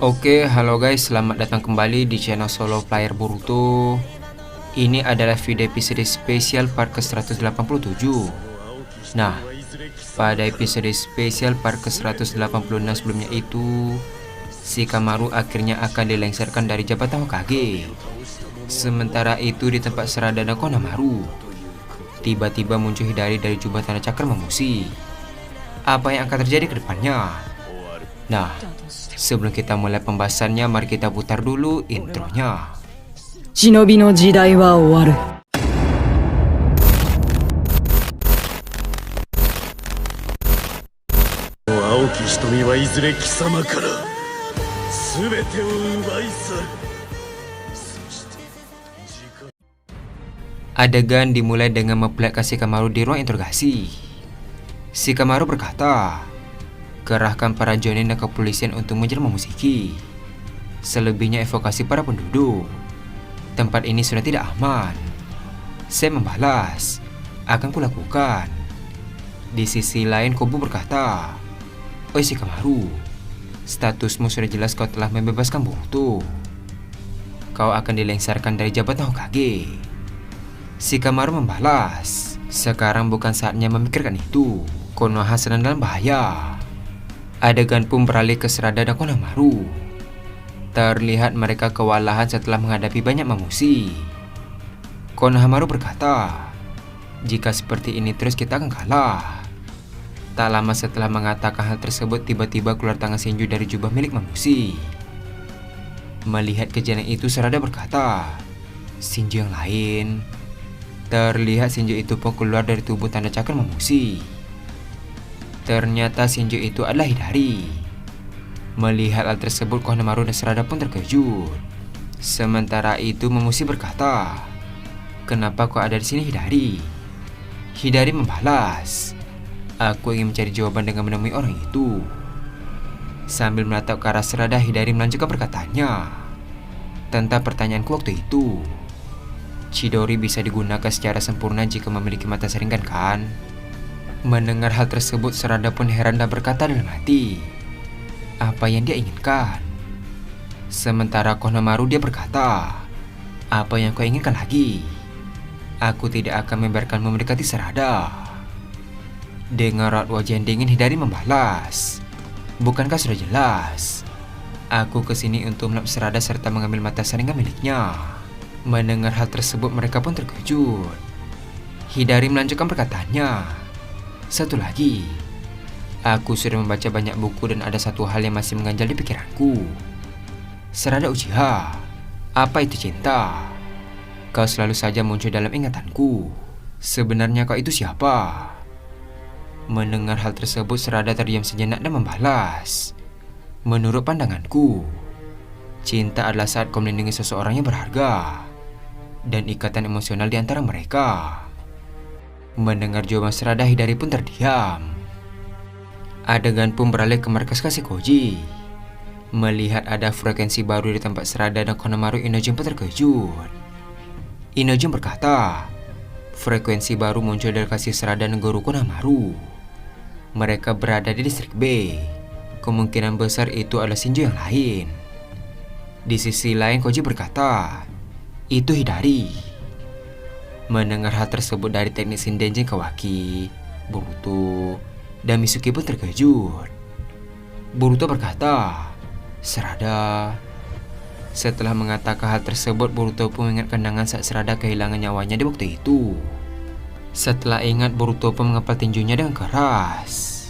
Oke, halo guys, selamat datang kembali di channel Solo Player Boruto. Ini adalah video episode spesial part ke-187. Nah, pada episode spesial part ke-186 sebelumnya itu, Shikamaru akhirnya akan dilengsarkan dari jabatan Hokage. Sementara itu di tempat Saradana Konohamaru, tiba-tiba muncul Hidari dari jubah tanda cakra memusi. Apa yang akan terjadi ke depannya? Nah, sebelum kita mulai pembahasannya, mari kita putar dulu intronya. Shinobi no jidai wa owaru. Aoki Hitomi wa izure kisama kara subete o ubai saru. Adegan dimulai dengan memperlihatkan Shikamaru di ruang interogasi. Shikamaru berkata, "Kerahkan para jonin dan kepolisian untuk mengejar Momoshiki. Selebihnya evokasi para penduduk. Tempat ini sudah tidak aman." Saya membalas, "Akan kulakukan." Di sisi lain Kobu berkata, "Oi Shikamaru, statusmu sudah jelas, kau telah membebaskan Boruto. Kau akan dilengsarkan dari jabatan Hokage." Shikamaru membalas, "Sekarang bukan saatnya memikirkan itu. Konoha sedang dalam bahaya." Adegan pun beralih ke Saradana Konohamaru. Terlihat mereka kewalahan setelah menghadapi banyak mamushi. Konohamaru berkata, "Jika seperti ini terus kita akan kalah." Tak lama setelah mengatakan hal tersebut, tiba-tiba keluar tangan Shinju dari jubah milik mamushi. Melihat kejadian itu, Sarada berkata, "Shinju yang lain." Terlihat Shinju itu pun keluar dari tubuh tanda cakra mamushi. Ternyata Shinju itu adalah Hidari. Melihat hal tersebut, Konohamaru dan Sarada pun terkejut. Sementara itu Momoshiki berkata, "Kenapa kau ada di sini, Hidari?" Hidari membalas, "Aku ingin mencari jawaban dengan menemui orang itu." Sambil menatap ke arah Sarada, Hidari melanjutkan perkataannya, "Tentang pertanyaanku waktu itu, Chidori bisa digunakan secara sempurna jika memiliki mata saringan, kan?" Mendengar hal tersebut, Sarada pun heran dan berkata dalam hati, apa yang dia inginkan? Sementara Konohamaru dia berkata, "Apa yang kau inginkan lagi? Aku tidak akan membiarkanmu mendekati Sarada." Dengan raut wajah yang dingin, Hidari membalas, "Bukankah sudah jelas? Aku kesini untuk melap Sarada serta mengambil mata saringan miliknya." Mendengar hal tersebut, mereka pun terkejut. Hidari melanjutkan perkataannya, "Satu lagi, aku sudah membaca banyak buku dan ada satu hal yang masih mengganjal di pikiranku. Sarada Uchiha, apa itu cinta? Kau selalu saja muncul dalam ingatanku. Sebenarnya kau itu siapa?" Mendengar hal tersebut, Sarada terdiam sejenak dan membalas, "Menurut pandanganku, cinta adalah saat kau melindungi seseorang yang berharga dan ikatan emosional di antara mereka." Mendengar jawaban Sarada, Hidari pun terdiam. Adegan pun beralih ke markas Kashikoji. Melihat ada frekuensi baru di tempat Sarada dan Konohamaru, Inojin pun terkejut. Inojin berkata, "Frekuensi baru muncul dari kasih Sarada dan Guru Konohamaru. Mereka berada di distrik B. Kemungkinan besar itu adalah Shinju yang lain." Di sisi lain Koji berkata, "Itu Hidari." Mendengar hal tersebut dari teknik Shindenjin, Kawaki, Boruto, dan Mitsuki pun terkejut. Boruto berkata, "Sarada." Setelah mengatakan hal tersebut, Boruto pun mengingat kenangan saat Sarada kehilangan nyawanya di waktu itu. Setelah ingat, Boruto pun mengepal tinjunya dengan keras.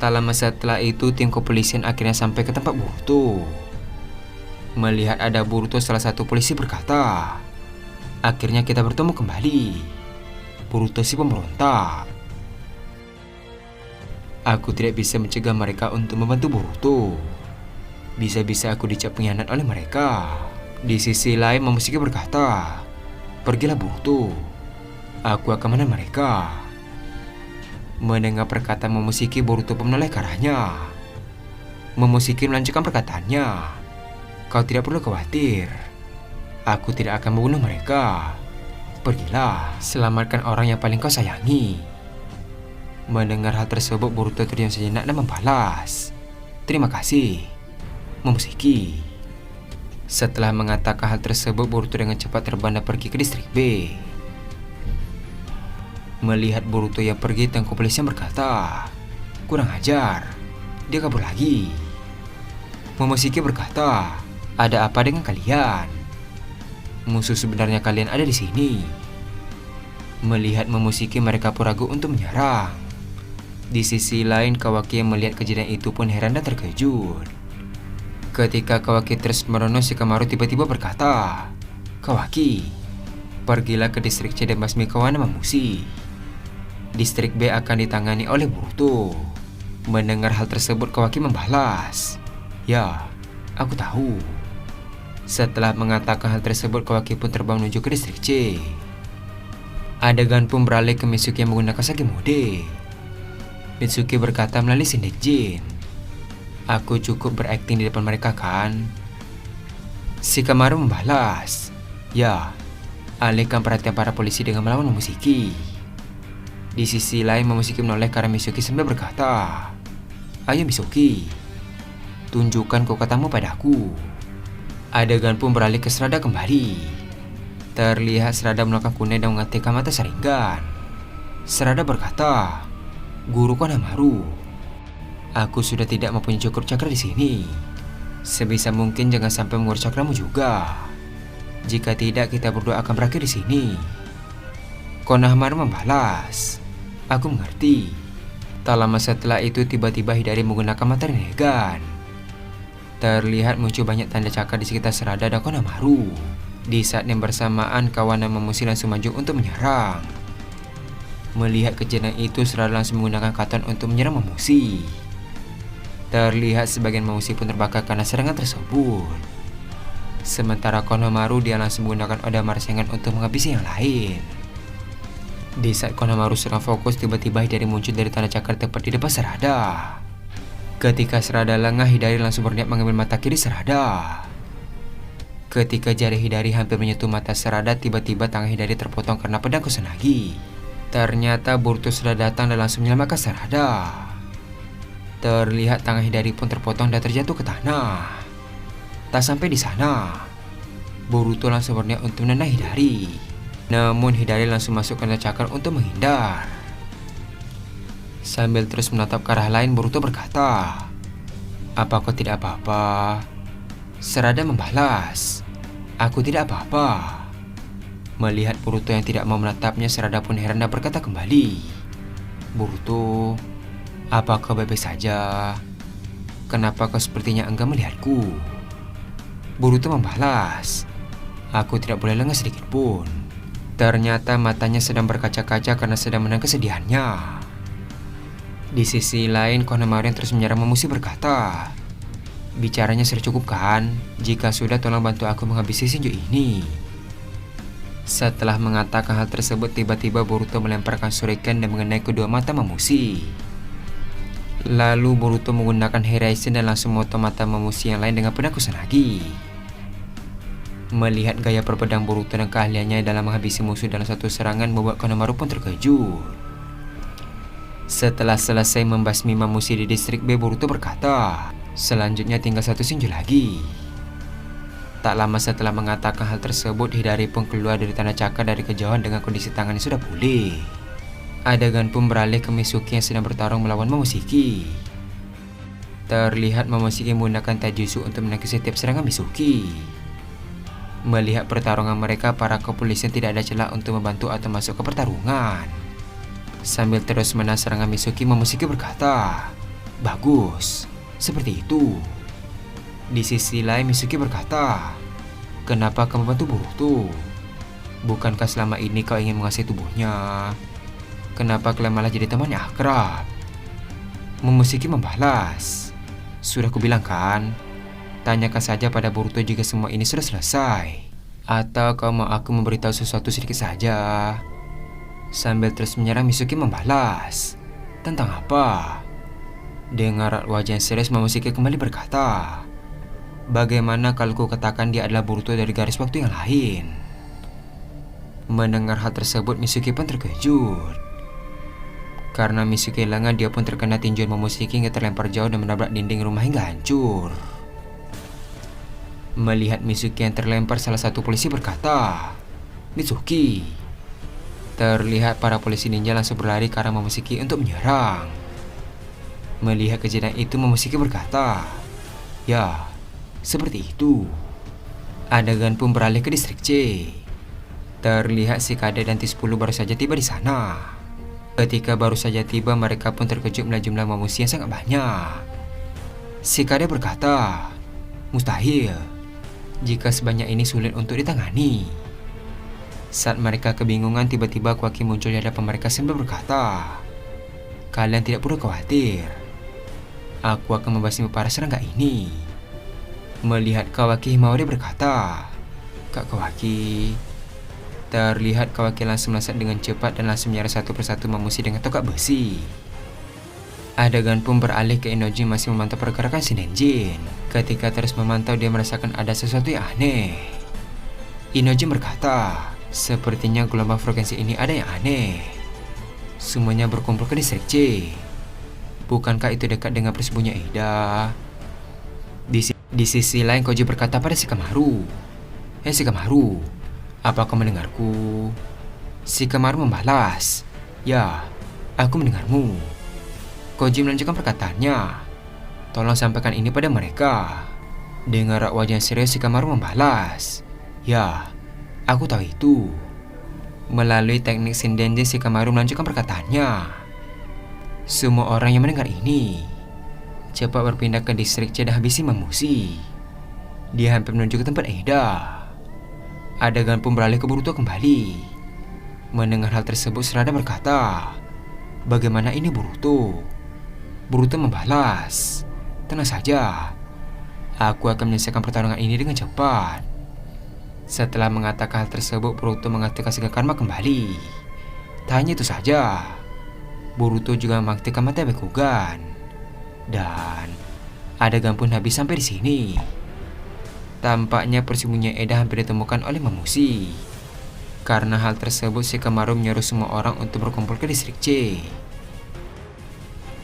Tak lama setelah itu, tim kepolisian akhirnya sampai ke tempat Boruto. Melihat ada Boruto, salah satu polisi berkata, "Akhirnya kita bertemu kembali." Boruto si pemberontak. "Aku tidak bisa mencegah mereka untuk membantu Boruto. Bisa-bisa aku dicap pengkhianat oleh mereka." Di sisi lain Momoshiki berkata, "Pergilah Boruto, aku akan menahan mereka." Mendengar perkataan Momoshiki, Boruto pun menoleh ke arahnya. Momoshiki melanjutkan perkataannya, "Kau tidak perlu khawatir. Aku tidak akan membunuh mereka. Pergilah, selamatkan orang yang paling kau sayangi." Mendengar hal tersebut, Boruto terdiam sejenak dan membalas, "Terima kasih." memusiki. Setelah mengatakan hal tersebut, Boruto dengan cepat terbang dan pergi ke distrik B. Melihat Boruto yang pergi, tengku polisi yang berkata, "Kurang ajar, dia kabur lagi." Momoshiki berkata, "Ada apa dengan kalian? Musuh sebenarnya kalian ada di sini." Melihat Momoshiki, mereka pun ragu untuk menyerang. Di sisi lain, Kawaki yang melihat kejadian itu pun heran dan terkejut. Ketika Kawaki terus merenung, Shikamaru tiba-tiba berkata, "Kawaki, pergilah ke distrik C dan basmi Kawana Mamushi. Distrik B akan ditangani oleh Boruto." Mendengar hal tersebut, Kawaki membalas, "Ya, aku tahu." Setelah mengatakan hal tersebut, Kawaki pun terbang menuju ke distrik C. Adegan pun beralih ke Mitsuki yang menggunakan Sage Mode. Mitsuki berkata melalui sinden Jin, "Aku cukup berakting di depan mereka kan?" Shikamaru membalas, "Ya, alihkan perhatian para polisi dengan melawan Momoshiki." Di sisi lain, Momoshiki menoleh ke arah Mitsuki sambil berkata, "Ayo Mitsuki, tunjukkan kekuatanmu padaku." Adegan pun beralih ke Sarada kembali. Terlihat Sarada melakukan kunai dan mengetikkan mata Sharingan. Sarada berkata, "Guru Konohamaru, aku sudah tidak mempunyai cukup cakra di sini. Sebisa mungkin jangan sampai mengurus cakramu juga. Jika tidak, kita berdua akan berakhir di sini." Konohamaru membalas, "Aku mengerti." Tak lama setelah itu, tiba-tiba Hidari menggunakan mata Rinnegan. Terlihat muncul banyak tanda cakar di sekitar Sarada dan Konohamaru. Di saat yang bersamaan, Kawana Mamushi langsung maju untuk menyerang. Melihat kejadian itu, Sarada langsung menggunakan katon untuk menyerang Mamushi. Terlihat sebagian Mamushi pun terbakar karena serangan tersebut. Sementara Konohamaru, dia langsung menggunakan Oda Rasengan untuk menghabisi yang lain. Di saat Konohamaru sedang fokus, tiba-tiba Hidari muncul dari tanda cakar tepat di depan Sarada. Ketika Sarada lengah, Hidari langsung berniat mengambil mata kiri Sarada. Ketika jari Hidari hampir menyentuh mata Sarada, tiba-tiba tangan Hidari terpotong karena pedang Kusanagi. Ternyata Boruto sudah datang dan langsung menyelamatkan Sarada. Terlihat tangan Hidari pun terpotong dan terjatuh ke tanah. Tak sampai di sana, Boruto langsung berniat untuk menendang Hidari. Namun Hidari langsung masuk ke cakar untuk menghindar. Sambil terus menatap ke arah lain, Boruto berkata, "Apa kau tidak apa-apa?" Sarada membalas, "Aku tidak apa-apa." Melihat Boruto yang tidak mau menatapnya, Sarada pun heran dan berkata kembali, "Boruto, apa kau baik-baik saja? Kenapa kau sepertinya enggan melihatku?" Boruto membalas, "Aku tidak boleh lengah sedikit pun." Ternyata matanya sedang berkaca-kaca karena sedang menahan kesedihannya. Di sisi lain, Konohamaru yang terus menyerang Mamushi berkata, "Bicaranya sudah cukup kan? Jika sudah, tolong bantu aku menghabisi Shinjo ini." Setelah mengatakan hal tersebut, tiba-tiba Boruto melemparkan shuriken dan mengenai kedua mata Mamushi. Lalu Boruto menggunakan Hiraisen dan langsung memotong mata Mamushi yang lain dengan pedang Kusanagi. Melihat gaya perpedang Boruto dan keahliannya dalam menghabisi musuh dalam satu serangan membuat Konohamaru pun terkejut. Setelah selesai membasmi Mamushi di distrik B, Boruto berkata, "Selanjutnya tinggal satu Shinjo lagi." Tak lama setelah mengatakan hal tersebut, Hidari pun keluar dari tanah cakar dari kejauhan dengan kondisi tangannya sudah pulih. Adegan pun beralih ke Mitsuki yang sedang bertarung melawan Momoshiki. Terlihat Momoshiki menggunakan taijutsu untuk menangkis setiap serangan Mitsuki. Melihat pertarungan mereka, para kepolisian tidak ada celah untuk membantu atau masuk ke pertarungan. Sambil terus menahan serangan Mitsuki, Momoshiki berkata, "Bagus, seperti itu." Di sisi lain, Mitsuki berkata, "Kenapa kamu bantu Boruto? Bukankah selama ini kau ingin menguasai tubuhnya? Kenapa kalian malah jadi teman yang akrab?" Momoshiki membalas, "Sudah kubilang kan? Tanyakan saja pada Boruto jika semua ini sudah selesai. Atau kau mau aku memberitahu sesuatu sedikit saja?" Sambil terus menyerang, Mitsuki membalas, "Tentang apa?" Dengar wajah yang serius, Momoshiki kembali berkata, "Bagaimana kalau ku katakan dia adalah Boruto dari garis waktu yang lain?" Mendengar hal tersebut, Mitsuki pun terkejut. Karena Mitsuki lengah, dia pun terkena tinjuan Momoshiki hingga terlempar jauh dan menabrak dinding rumah hingga hancur. Melihat Mitsuki yang terlempar, salah satu polisi berkata, "Mitsuki." Terlihat para polisi ninja langsung berlari ke arah Momoshiki untuk menyerang. Melihat kejadian itu, Momoshiki berkata, "Ya, seperti itu." Adegan pun beralih ke distrik C. Terlihat si Kade dan T10 baru saja tiba di sana. Ketika baru saja tiba, mereka pun terkejut melihat jumlah manusia yang sangat banyak. Si Kade berkata, "Mustahil jika sebanyak ini sulit untuk ditangani." Saat mereka kebingungan, tiba-tiba Kawaki muncul di hadapan mereka sambil berkata, "Kalian tidak perlu khawatir. Aku akan membasmi para serangga ini." Melihat Kawaki, Himawari berkata, "Kak Kawaki." Terlihat Kawaki langsung melesat dengan cepat dan langsung menyerang satu persatu mamushi dengan tongkat besi. Adegan pun beralih ke Inoji masih memantau pergerakan Shindenjin. Ketika terus memantau, dia merasakan ada sesuatu yang aneh. Inoji berkata, "Sepertinya gelombang frekuensi ini ada yang aneh." Semuanya berkumpul ke distrik C. Bukankah itu dekat dengan persembunyian Eida? Di sisi lain, Koji berkata pada Shikamaru, "Hei Shikamaru, apa kau mendengarku?" Shikamaru membalas, "Ya, aku mendengarmu." Koji melanjutkan perkataannya, "Tolong sampaikan ini pada mereka." Dengan rak wajah serius, Shikamaru membalas, "Ya, aku tahu itu." Melalui teknik Shindenjin, Shikamaru melanjutkan perkataannya, "Semua orang yang mendengar ini, cepat berpindah ke distrik C dan habisi mamushi." Dia hampir menuju ke tempat Eida. Adegan pun beralih ke Boruto kembali. Mendengar hal tersebut, Sarada berkata, "Bagaimana ini Boruto?" Boruto membalas, "Tenang saja, aku akan menyelesaikan pertarungan ini dengan cepat." Setelah mengatakan hal tersebut, Boruto mengaktifkan Sharingan Karma kembali. Tak hanya itu saja, Boruto juga mengaktifkan mata Byakugan. Dan adegan pun habis sampai di sini. Tampaknya persembunyian Eida hampir ditemukan oleh mamushi. Karena hal tersebut, Shikamaru menyuruh semua orang untuk berkumpul ke distrik C.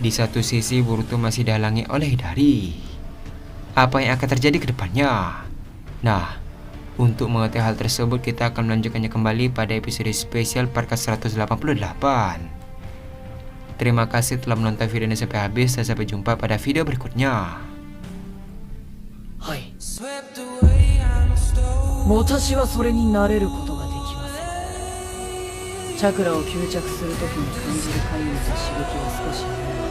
Di satu sisi, Boruto masih dihalangi oleh Hidari. Apa yang akan terjadi ke depannya? Nah, untuk mengetahui hal tersebut, kita akan melanjutkannya kembali pada episode spesial part ke-188. Terima kasih telah menonton video ini sampai habis dan sampai jumpa pada video berikutnya. Hai. 私はそれになれることができません。チャクラを吸着するときに感じるかゆみと刺激は少しあります。